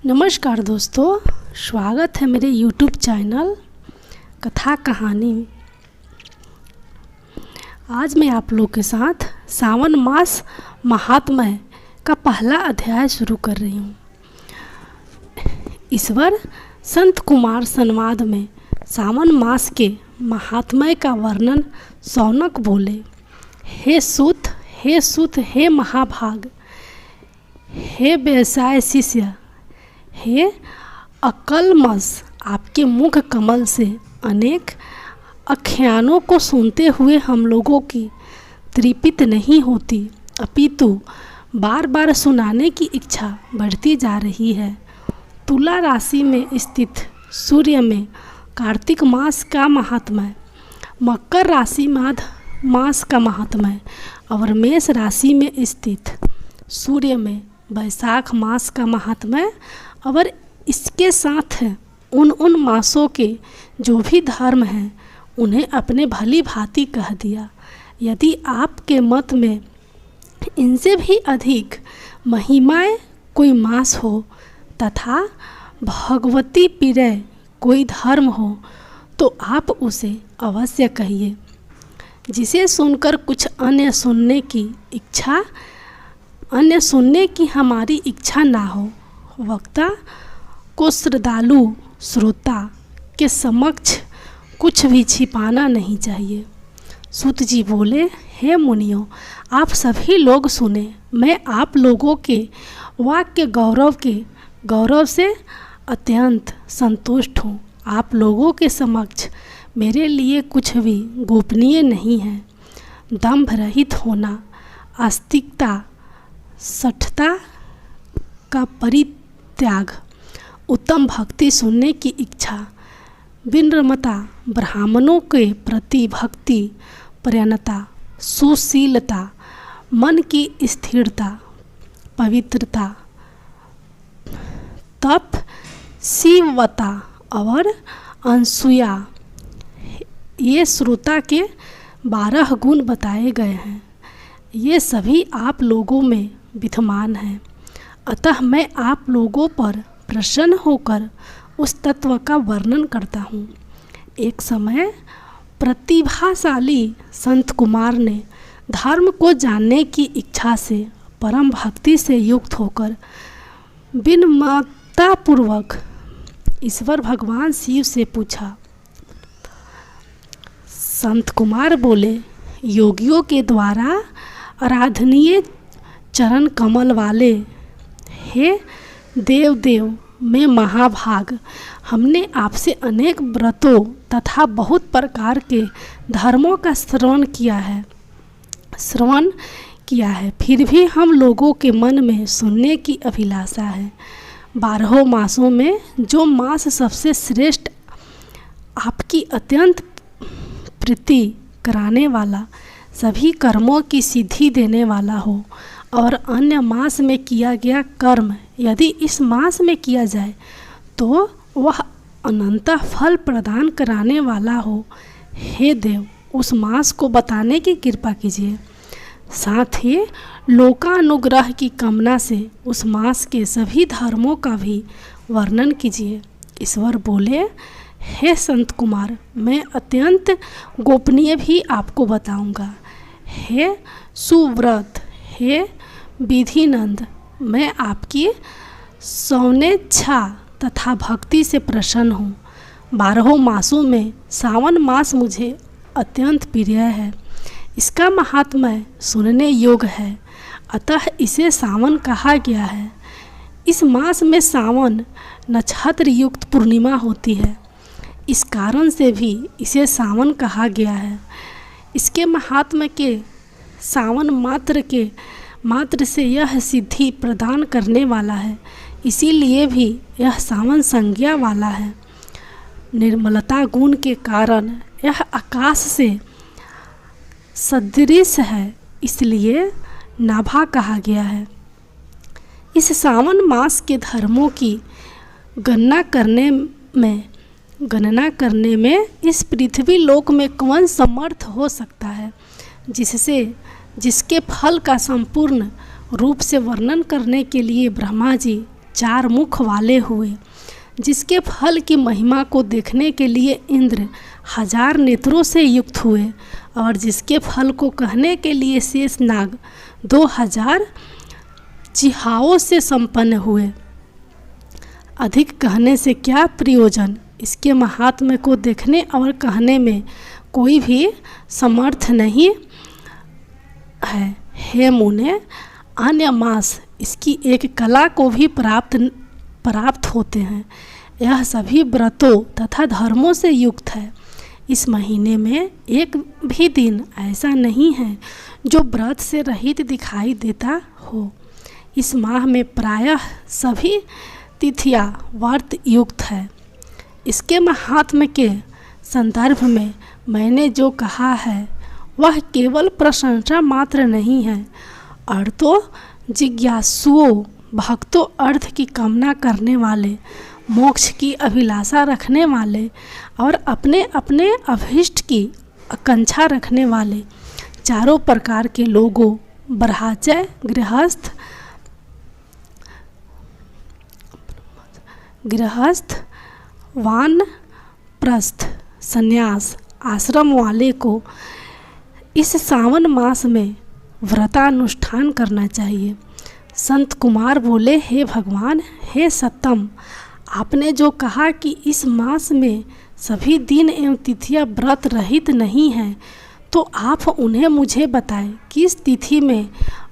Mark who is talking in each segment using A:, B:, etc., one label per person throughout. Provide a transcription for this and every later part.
A: नमस्कार दोस्तों, स्वागत है मेरे YouTube चैनल कथा कहानी में। आज मैं आप लोग के साथ सावन मास महात्म्य का पहला अध्याय शुरू कर रही हूँ। ईश्वर संत कुमार संवाद में सावन मास के महात्म्य का वर्णन शौनक बोले। हे सूत, हे सूत, हे महाभाग, हे व्यवसाय शिष्य, हे अकलमस, आपके मुख कमल से अनेक आख्यानों को सुनते हुए हम लोगों की तृप्ति नहीं होती, अपितु बार बार सुनाने की इच्छा बढ़ती जा रही है। तुला राशि में स्थित सूर्य में कार्तिक मास का महात्म्य, मकर राशि मास का महात्म्य और मेष राशि में स्थित सूर्य में वैशाख मास का महात्म्य और इसके साथ उन मासों के जो भी धर्म हैं उन्हें अपने भली भांति कह दिया। यदि आपके मत में इनसे भी अधिक महिमाएं कोई मास हो तथा भगवती प्रिय कोई धर्म हो तो आप उसे अवश्य कहिए, जिसे सुनकर कुछ अन्य सुनने की हमारी इच्छा ना हो। वक्ता को श्रद्धालु श्रोता के समक्ष कुछ भी छिपाना नहीं चाहिए। सूत जी बोले, हे मुनियों, आप सभी लोग सुने। मैं आप लोगों के वाक्य गौरव से अत्यंत संतुष्ट हूँ। आप लोगों के समक्ष मेरे लिए कुछ भी गोपनीय नहीं है। दंभ रहित होना, आस्तिकता, सठता का परित्याग, उत्तम भक्ति सुनने की इच्छा, विनम्रता, ब्राह्मणों के प्रति भक्ति प्रयणता, सुशीलता, मन की स्थिरता, पवित्रता, तप, शिवता और अनसूया, ये श्रोता के 12 गुण बताए गए हैं। ये सभी आप लोगों में विद्यमान हैं। अतः मैं आप लोगों पर प्रसन्न होकर उस तत्व का वर्णन करता हूँ। एक समय प्रतिभाशाली संत कुमार ने धर्म को जानने की इच्छा से परम भक्ति से युक्त होकर विनम्रतापूर्वक ईश्वर भगवान शिव से पूछा। संत कुमार बोले, योगियों के द्वारा आराधनीय चरण कमल वाले हे देव में महाभाग, हमने आपसे अनेक व्रतों तथा बहुत प्रकार के धर्मों का श्रवण किया है, फिर भी हम लोगों के मन में सुनने की अभिलाषा है। 12 मासों में जो मास सबसे श्रेष्ठ, आपकी अत्यंत प्रीति कराने वाला, सभी कर्मों की सिद्धि देने वाला हो और अन्य मास में किया गया कर्म यदि इस मास में किया जाए तो वह अनंत फल प्रदान कराने वाला हो। हे देव, उस मास को बताने की कृपा कीजिए। साथ ही लोकानुग्रह की कामना से उस मास के सभी धर्मों का भी वर्णन कीजिए। ईश्वर बोले, हे संत कुमार, मैं अत्यंत गोपनीय भी आपको बताऊंगा। हे सुव्रत, हे विधिनंद, मैं आपकी सौनेच्छा तथा भक्ति से प्रसन्न हूँ। 12 मासों में सावन मास मुझे अत्यंत प्रिय है। इसका महात्म्य सुनने योग्य है, अतः इसे सावन कहा गया है। इस मास में सावन नक्षत्र युक्त पूर्णिमा होती है, इस कारण से भी इसे सावन कहा गया है। इसके महात्म्य के सावन मात्र से यह सिद्धि प्रदान करने वाला है, इसीलिए भी यह सावन संज्ञा वाला है। निर्मलता गुण के कारण यह आकाश से सदृश है, इसलिए नाभा कहा गया है। इस सावन मास के धर्मों की गणना करने में इस पृथ्वी लोक में कौन समर्थ हो सकता है, जिसके फल का संपूर्ण रूप से वर्णन करने के लिए ब्रह्मा जी 4 मुख वाले हुए, जिसके फल की महिमा को देखने के लिए इंद्र 1000 नेत्रों से युक्त हुए, और जिसके फल को कहने के लिए शेषनाग 2000 जिह्वाओं से संपन्न हुए। अधिक कहने से क्या प्रयोजन, इसके महात्म्य को देखने और कहने में कोई भी समर्थ नहीं है। हे मुने, अन्य मास इसकी एक कला को भी प्राप्त होते हैं। यह सभी व्रतों तथा धर्मों से युक्त है। इस महीने में एक भी दिन ऐसा नहीं है जो व्रत से रहित दिखाई देता हो। इस माह में प्रायः सभी तिथियां व्रत युक्त है। इसके महात्म्य के संदर्भ में मैंने जो कहा है वह केवल प्रशंसा मात्र नहीं है। अर्थों, जिज्ञासुओं, भक्तों, अर्थ की कामना करने वाले, मोक्ष की अभिलाषा रखने वाले और अपने अपने अभीष्ट की आकांक्षा रखने वाले चारों प्रकार के लोगों, ब्रह्मचर्य, गृहस्थ, वानप्रस्थ, संन्यास आश्रम वाले को इस सावन मास में व्रतानुष्ठान करना चाहिए। संत कुमार बोले, हे भगवान, हे सत्तम, आपने जो कहा कि इस मास में सभी दिन एवं तिथियां व्रत रहित नहीं हैं, तो आप उन्हें मुझे बताएं। किस तिथि में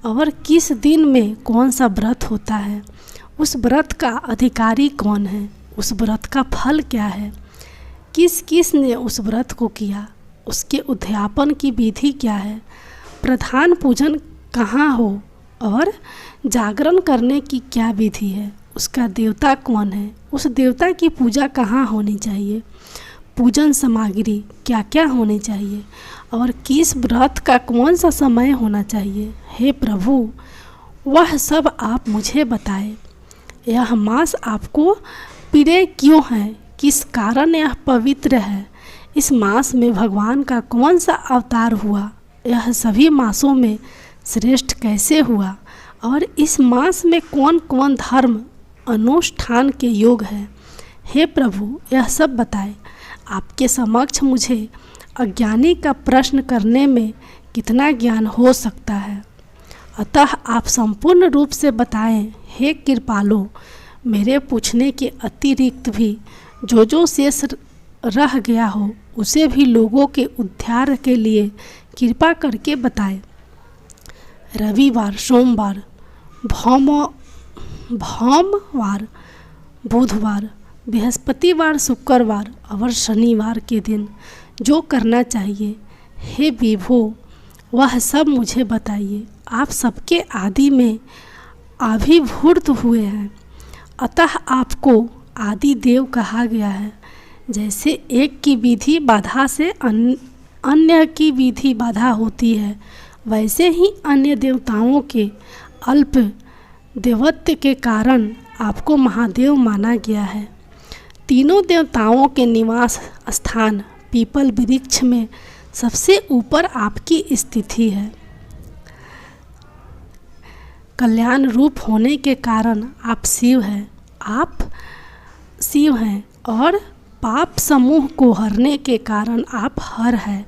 A: और किस दिन में कौन सा व्रत होता है, उस व्रत का अधिकारी कौन है, उस व्रत का फल क्या है, किस किस ने उस व्रत को किया, उसके उद्यापन की विधि क्या है, प्रधान पूजन कहाँ हो और जागरण करने की क्या विधि है, उसका देवता कौन है, उस देवता की पूजा कहाँ होनी चाहिए, पूजन सामग्री क्या क्या होनी चाहिए और किस व्रत का कौन सा समय होना चाहिए। हे प्रभु, वह सब आप मुझे बताएं। यह मास आपको प्रिय क्यों है, किस कारण यह पवित्र है, इस मास में भगवान का कौन सा अवतार हुआ, यह सभी मासों में श्रेष्ठ कैसे हुआ और इस मास में कौन कौन धर्म अनुष्ठान के योग है। हे प्रभु, यह सब बताएं। आपके समक्ष मुझे अज्ञानी का प्रश्न करने में कितना ज्ञान हो सकता है, अतः आप संपूर्ण रूप से बताएं। हे कृपालु, मेरे पूछने के अतिरिक्त भी जो शेष रह गया हो उसे भी लोगों के उद्धार के लिए कृपा करके बताएं। रविवार, सोमवार, भौमवार, बुधवार, बृहस्पतिवार, शुक्रवार और शनिवार के दिन जो करना चाहिए, हे विभो, वह सब मुझे बताइए। आप सबके आदि में आविर्भूत हुए हैं, अतः आपको आदि देव कहा गया है। जैसे एक की विधि बाधा से अन्य की विधि बाधा होती है, वैसे ही अन्य देवताओं के अल्प देवत्व के कारण आपको महादेव माना गया है। तीनों देवताओं के निवास स्थान पीपल वृक्ष में सबसे ऊपर आपकी स्थिति है। कल्याण रूप होने के कारण आप शिव हैं और पाप समूह को हरने के कारण आप हर है।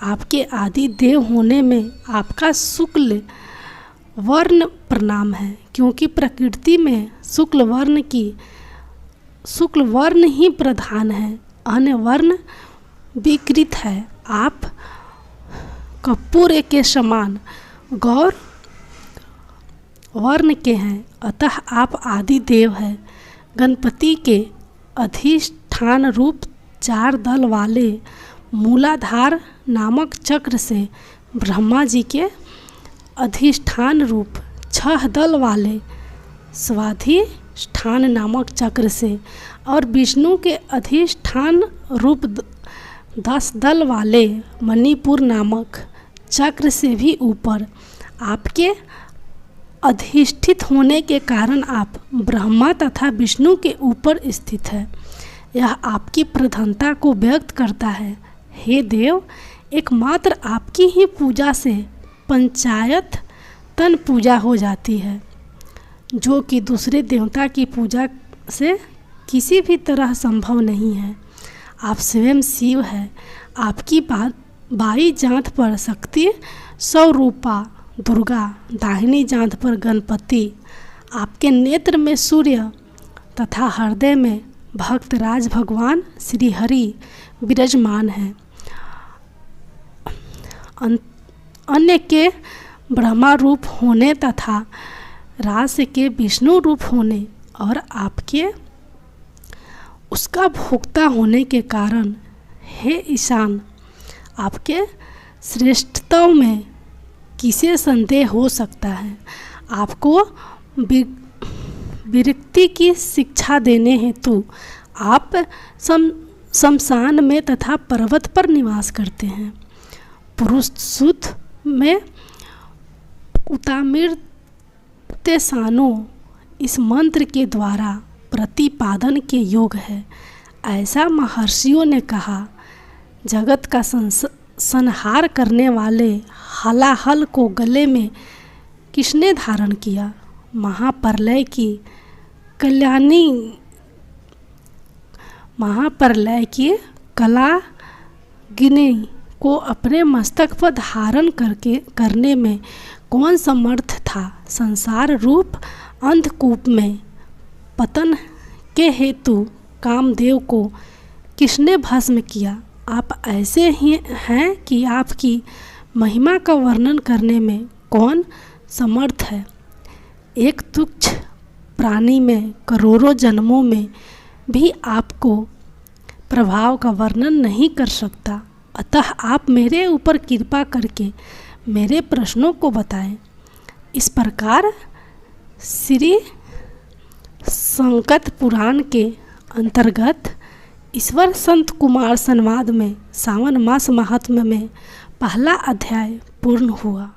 A: आपके आदि देव होने में आपका शुक्ल वर्ण प्रणाम है, क्योंकि प्रकृति में शुक्ल वर्ण ही प्रधान है, अन्य वर्ण विकृत है। आप कपूर के समान गौर वर्ण के हैं, अतः आप आदि देव हैं। गणपति के अधिष्ठान रूप 4 दल वाले मूलाधार नामक चक्र से, ब्रह्मा जी के अधिष्ठान रूप 6 दल वाले स्वाधिष्ठान नामक चक्र से और विष्णु के अधिष्ठान रूप 10 दल वाले मणिपुर नामक चक्र से भी ऊपर आपके अधिष्ठित होने के कारण आप ब्रह्मा तथा विष्णु के ऊपर स्थित है। यह आपकी प्रधानता को व्यक्त करता है। हे देव, एकमात्र आपकी ही पूजा से पंचायत तन पूजा हो जाती है। जो कि दूसरे देवता की पूजा से किसी भी तरह संभव नहीं है। आप स्वयं शिव है। आपकी बाई जांघ पर शक्ति स्वरूपा दुर्गा, दाहिनी जांघ पर गणपति, आपके नेत्र में सूर्य तथा हृदय में भक्तराज भगवान श्री हरि विराजमान हैं। अन्य के ब्रह्मा रूप होने तथा रास के विष्णु रूप होने और आपके उसका भोक्ता होने के कारण, हे ईशान, आपके श्रेष्ठत्व में किसे संदेह हो सकता है। आपको विरक्ति की शिक्षा देने हेतु आप शमशान में तथा पर्वत पर निवास करते हैं। पुरुष सूक्त में उतामिर्तेसानो इस मंत्र के द्वारा प्रतिपादन के योग है। ऐसा महर्षियों ने कहा। जगत का संहार करने वाले हलाहल को गले में किसने धारण किया। महाप्रलय की कलागिनी को अपने मस्तक पर धारण करने में कौन समर्थ था। संसार रूप अंधकूप में पतन के हेतु कामदेव को किसने भस्म किया। आप ऐसे ही हैं कि आपकी महिमा का वर्णन करने में कौन समर्थ है। एक तुच्छ प्राणी में करोड़ों जन्मों में भी आपको प्रभाव का वर्णन नहीं कर सकता। अतः आप मेरे ऊपर कृपा करके मेरे प्रश्नों को बताएं। इस प्रकार श्री संकट पुराण के अंतर्गत ईश्वर संत कुमार संवाद में सावन मास महात्म्य में पहला अध्याय पूर्ण हुआ।